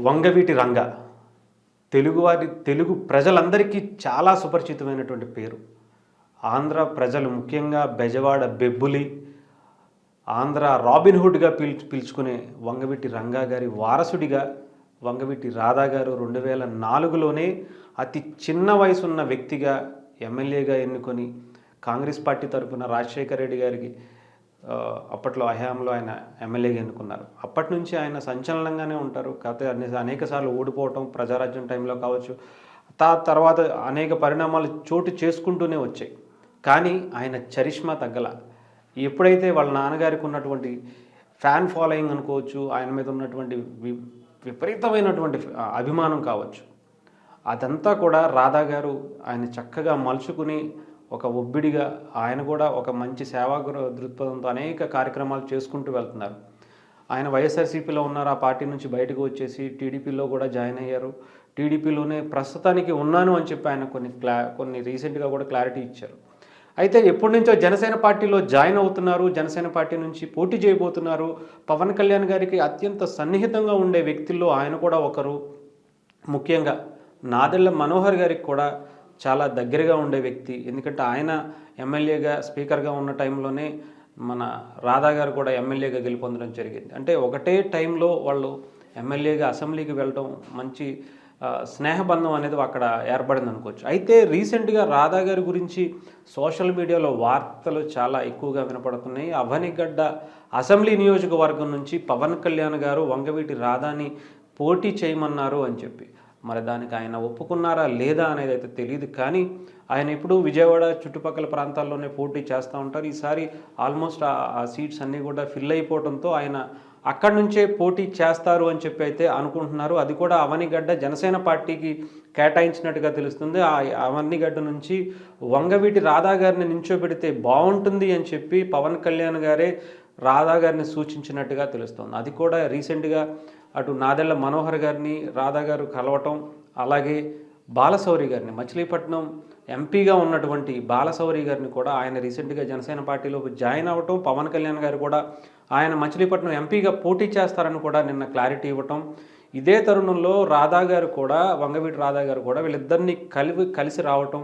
వంగవీటి రంగ తెలుగు ప్రజలందరికీ చాలా సుపరిచితమైనటువంటి పేరు. ఆంధ్ర ప్రజలు ముఖ్యంగా బెజవాడ బెబ్బులి, ఆంధ్ర రాబిన్హుడ్గా పిలుచుకునే వంగవీటి రంగా గారి వారసుడిగా వంగవీటి రాధా గారు 2004లోనే అతి చిన్న వయసున్న వ్యక్తిగా ఎమ్మెల్యేగా ఎన్నుకొని కాంగ్రెస్ పార్టీ తరఫున రాజశేఖర రెడ్డి గారికి అప్పట్లో హయాంలో ఆయన ఎమ్మెల్యేగా ఎన్నుకున్నారు. అప్పటి నుంచి ఆయన సంచలనంగానే ఉంటారు. కాకపోతే అనేక సార్లు ఓడిపోవటం ప్రజారాజ్యం టైంలో కావచ్చు, తర్వాత అనేక పరిణామాలు చోటు చేసుకుంటూనే వచ్చాయి. కానీ ఆయన చరిష్మా తగ్గల. ఎప్పుడైతే వాళ్ళ నాన్నగారికి ఉన్నటువంటి ఫ్యాన్ ఫాలోయింగ్ అనుకోవచ్చు, ఆయన మీద ఉన్నటువంటి విపరీతమైనటువంటి అభిమానం కావచ్చు, అదంతా కూడా రాధా గారు ఆయన చక్కగా మలుచుకుని ఒక ఒబ్బిడిగా ఆయన కూడా ఒక మంచి సేవా దృక్పథంతో అనేక కార్యక్రమాలు చేసుకుంటూ వెళ్తున్నారు. ఆయన వైఎస్ఆర్సీపీలో ఉన్నారు, ఆ పార్టీ నుంచి బయటకు వచ్చేసి టీడీపీలో కూడా జాయిన్ అయ్యారు. టీడీపీలోనే ప్రస్తుతానికి ఉన్నాను అని చెప్పి ఆయన కొన్ని రీసెంట్గా కూడా క్లారిటీ ఇచ్చారు. అయితే ఎప్పటి నుంచో జనసేన పార్టీలో జాయిన్ అవుతున్నారు, జనసేన పార్టీ నుంచి పోటీ చేయబోతున్నారు. పవన్ కళ్యాణ్ గారికి అత్యంత సన్నిహితంగా ఉండే వ్యక్తుల్లో ఆయన కూడా ఒకరు. ముఖ్యంగా నాదెళ్ల మనోహర్ గారికి కూడా చాలా దగ్గరగా ఉండే వ్యక్తి. ఎందుకంటే ఆయన ఎమ్మెల్యేగా స్పీకర్గా ఉన్న టైంలోనే మన రాధా గారు కూడా ఎమ్మెల్యేగా గెలుపొందడం జరిగింది. అంటే ఒకటే టైంలో వాళ్ళు ఎమ్మెల్యేగా అసెంబ్లీకి వెళ్ళడం మంచి స్నేహబంధం అనేది అక్కడ ఏర్పడింది అనుకోవచ్చు. అయితే రీసెంట్గా రాధా గారి గురించి సోషల్ మీడియాలో వార్తలు చాలా ఎక్కువగా వినపడుతున్నాయి. అవనిగడ్డ అసెంబ్లీ నియోజకవర్గం నుంచి పవన్ కళ్యాణ్ గారు వంగవీటి రాధాని పోటీ చేయమన్నారు అని చెప్పి. మరి దానికి ఆయన ఒప్పుకున్నారా లేదా అనేది అయితే తెలియదు. కానీ ఆయన ఇప్పుడు విజయవాడ చుట్టుపక్కల ప్రాంతాల్లోనే పోటీ చేస్తూ ఉంటారు. ఈసారి ఆల్మోస్ట్ ఆ సీట్స్ అన్నీ కూడా ఫిల్ అయిపోవడంతో ఆయన అక్కడి నుంచే పోటీ చేస్తారు అని చెప్పి అయితే అనుకుంటున్నారు. అది కూడా అవనిగడ్డ జనసేన పార్టీకి కేటాయించినట్టుగా తెలుస్తుంది. ఆ అవనిగడ్డ నుంచి వంగవీటి రాధా గారిని నించోబెడితే బాగుంటుంది అని చెప్పి పవన్ కళ్యాణ్ గారే రాధా గారిని సూచించినట్టుగా తెలుస్తుంది. అది కూడా రీసెంట్గా అటు నాదెళ్ల మనోహర్ గారిని రాధా గారు కలవటం, అలాగే బాలశౌరి గారిని మచిలీపట్నం ఎంపీగా ఉన్నటువంటి బాలశౌరి గారిని కూడా ఆయన రీసెంట్గా జనసేన పార్టీలో జాయిన్ అవ్వటం, పవన్ కళ్యాణ్ గారు కూడా ఆయన మచిలీపట్నం ఎంపీగా పోటీ చేస్తారని కూడా నిన్న క్లారిటీ ఇవ్వటం. ఇదే తరుణంలో రాధా గారు కూడా వంగవీటి రాధా గారు కూడా వీళ్ళిద్దరిని కలిసి రావటం,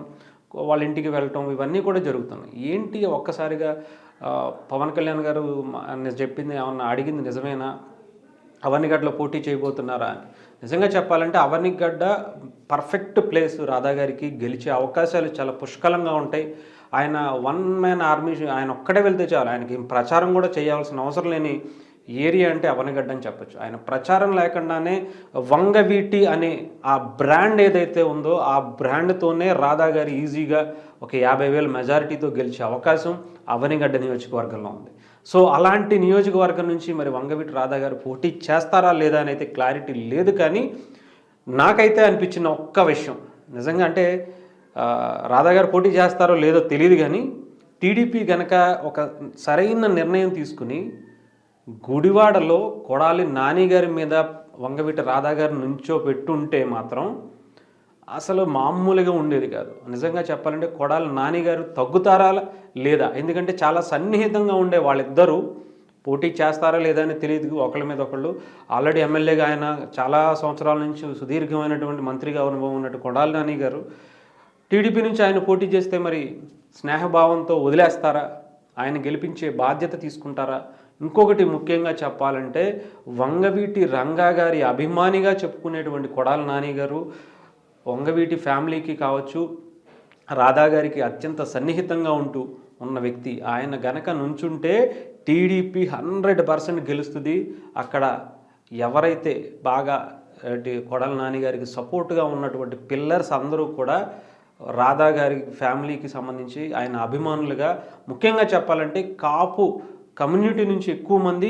వాళ్ళ ఇంటికి వెళ్ళటం, ఇవన్నీ కూడా జరుగుతున్నాయి. ఏంటి ఒక్కసారిగా పవన్ కళ్యాణ్ గారు చెప్పింది ఏమన్నా అడిగింది నిజమేనా, అవనిగడ్డలో పోటీ చేయబోతున్నారా అని? నిజంగా చెప్పాలంటే అవనిగడ్డ పర్ఫెక్ట్ ప్లేస్ రాధా గారికి. గెలిచే అవకాశాలు చాలా పుష్కలంగా ఉంటాయి. ఆయన వన్ మ్యాన్ ఆర్మీ, ఆయన ఒక్కడే వెళ్తే చాలు, ఆయనకి ప్రచారం కూడా చేయాల్సిన అవసరం లేని ఏరియా అంటే అవనిగడ్డ అని చెప్పచ్చు. ఆయన ప్రచారం లేకుండానే వంగవీటి అనే ఆ బ్రాండ్ ఏదైతే ఉందో ఆ బ్రాండ్తోనే రాధా గారు ఈజీగా ఒక 50,000 మెజారిటీతో గెలిచే అవకాశం అవనిగడ్డ నియోజకవర్గంలో ఉంది. సో అలాంటి నియోజకవర్గం నుంచి మరి వంగవీటి రాధా గారు పోటీ చేస్తారా లేదా అని అయితే క్లారిటీ లేదు. కానీ నాకైతే అనిపించిన ఒక్క విషయం నిజంగా అంటే రాధా గారు పోటీ చేస్తారో లేదో తెలియదు. కానీ టీడీపీ గనక ఒక సరైన నిర్ణయం తీసుకుని గుడివాడలో కొడాలి నాని గారి మీద వంగవీటి రాధా గారు నుంచో పెట్టుంటే మాత్రం అసలు మామూలుగా ఉండేది కాదు. నిజంగా చెప్పాలంటే కొడాలి నాని గారు తగ్గుతారా లేదా, ఎందుకంటే చాలా సన్నిహితంగా ఉండే వాళ్ళిద్దరూ పోటీ చేస్తారా లేదా అని తెలియదు. ఒకళ్ళ మీద ఒకళ్ళు ఆల్రెడీ ఎమ్మెల్యేగా ఆయన చాలా సంవత్సరాల నుంచి సుదీర్ఘమైనటువంటి మంత్రిగా అనుభవం ఉన్నట్టు కొడాలి నాని గారు టీడీపీ నుంచి ఆయన పోటీ చేస్తే మరి స్నేహభావంతో వదిలేస్తారా, ఆయన గెలిపించే బాధ్యత తీసుకుంటారా? ఇంకొకటి ముఖ్యంగా చెప్పాలంటే వంగవీటి రంగా గారి అభిమానిగా చెప్పుకునేటువంటి కొడాలి నాని గారు వంగవీటి ఫ్యామిలీకి కావచ్చు, రాధా గారికి అత్యంత సన్నిహితంగా ఉంటూ ఉన్న వ్యక్తి. ఆయన గనక నుంచుంటే టీడీపీ 100% గెలుస్తుంది. అక్కడ ఎవరైతే బాగా కొడాలి నాని గారికి సపోర్ట్గా ఉన్నటువంటి పిల్లర్స్ అందరూ కూడా రాధా గారి ఫ్యామిలీకి సంబంధించి ఆయన అభిమానులుగా, ముఖ్యంగా చెప్పాలంటే కాపు కమ్యూనిటీ నుంచి ఎక్కువ మంది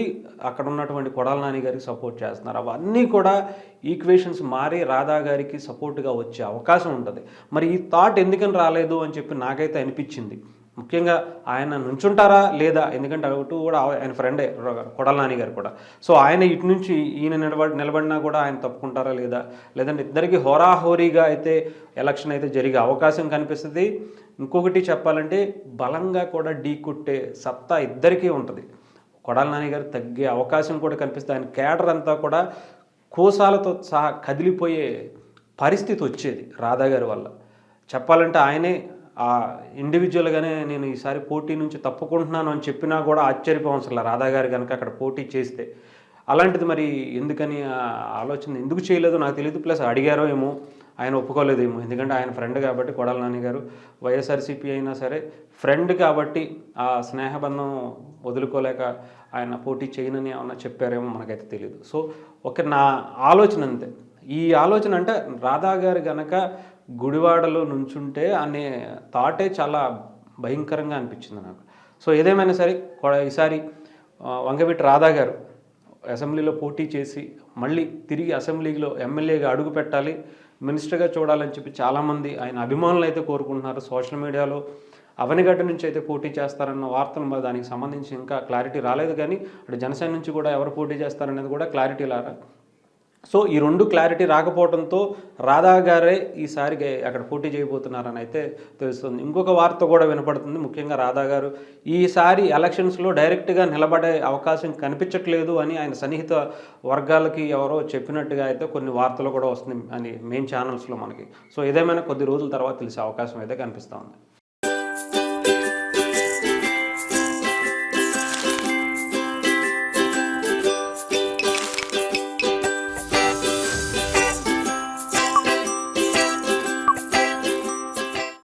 అక్కడ ఉన్నటువంటి కొడాలి నాని గారికి సపోర్ట్ చేస్తున్నారు. అవన్నీ కూడా ఈక్వేషన్స్ మారి రాధా గారికి సపోర్ట్గా వచ్చే అవకాశం ఉంటుంది. మరి ఈ థాట్ ఎందుకని రాలేదు అని చెప్పి నాకైతే అనిపించింది. ముఖ్యంగా ఆయన నుంచుంటారా లేదా, ఎందుకంటే అటు కూడా ఆయన ఫ్రెండే కొడాలి నాని గారు కూడా. సో ఆయన ఇటు నుంచి ఈయన నిలబడినా కూడా ఆయన తప్పుకుంటారా లేదా, లేదంటే ఇద్దరికి హోరాహోరీగా అయితే ఎలక్షన్ అయితే జరిగే అవకాశం కనిపిస్తుంది. ఇంకొకటి చెప్పాలంటే బలంగా కూడా ఢీ కొట్టే సత్తా ఇద్దరికీ ఉంటుంది. కొడాలి నాని గారు తగ్గే అవకాశం కూడా కనిపిస్తుంది. ఆయన కేడర్ అంతా కూడా కోసాలతో సహా కదిలిపోయే పరిస్థితి వచ్చేది రాధా గారి వల్ల. చెప్పాలంటే ఆయనే ఇండివిజువల్గానే నేను ఈసారి పోటీ నుంచి తప్పుకుంటున్నాను అని చెప్పినా కూడా ఆశ్చర్యపోవసల రాధా గారు కనుక అక్కడ పోటీ చేస్తే. అలాంటిది మరి ఎందుకని ఆలోచన ఎందుకు చేయలేదో నాకు తెలియదు. ప్లస్ అడిగారో ఏమో, ఆయన ఒప్పుకోలేదేమో. ఎందుకంటే ఆయన ఫ్రెండ్ కాబట్టి కొడాల నాని గారు వైఎస్ఆర్సీపీ అయినా సరే ఫ్రెండ్ కాబట్టి ఆ స్నేహబంధం వదులుకోలేక ఆయన పోటీ చేయనని ఏమన్నా చెప్పారేమో మనకైతే తెలియదు. సో నా ఆలోచన అంతే. ఈ ఆలోచన అంటే రాధా గారు గనక గుడివాడలో నుంచుంటే అనే థాటే చాలా భయంకరంగా అనిపించింది నాకు. సో ఏదేమైనా సరే ఈసారి వంగవీటి రాధా గారు అసెంబ్లీలో పోటీ చేసి మళ్ళీ తిరిగి అసెంబ్లీలో ఎమ్మెల్యేగా అడుగు పెట్టాలి, మినిస్టర్గా చూడాలని చెప్పి చాలామంది ఆయన అభిమానులు అయితే కోరుకుంటున్నారు. సోషల్ మీడియాలో అవనిగడ్డ నుంచి అయితే పోటీ చేస్తారన్న వార్తలు మరి దానికి సంబంధించి ఇంకా క్లారిటీ రాలేదు. కానీ అటు జనసేన నుంచి కూడా ఎవరు పోటీ చేస్తారనేది కూడా క్లారిటీ రారా. సో ఈ రెండు క్లారిటీ రాకపోవడంతో రాధా గారే ఈసారి అక్కడ పోటీ చేయబోతున్నారని అయితే తెలుస్తుంది. ఇంకొక వార్త కూడా వినపడుతుంది. ముఖ్యంగా రాధా గారు ఈసారి ఎలక్షన్స్లో డైరెక్ట్గా నిలబడే అవకాశం కనిపించట్లేదు అని ఆయన సన్నిహిత వర్గాలకి ఎవరో చెప్పినట్టుగా అయితే కొన్ని వార్తలు కూడా వస్తుంది అని మెయిన్ ఛానల్స్లో మనకి. సో ఏదేమైనా కొద్ది రోజుల తర్వాత తెలిసే అవకాశం అయితే కనిపిస్తూ ఉంది.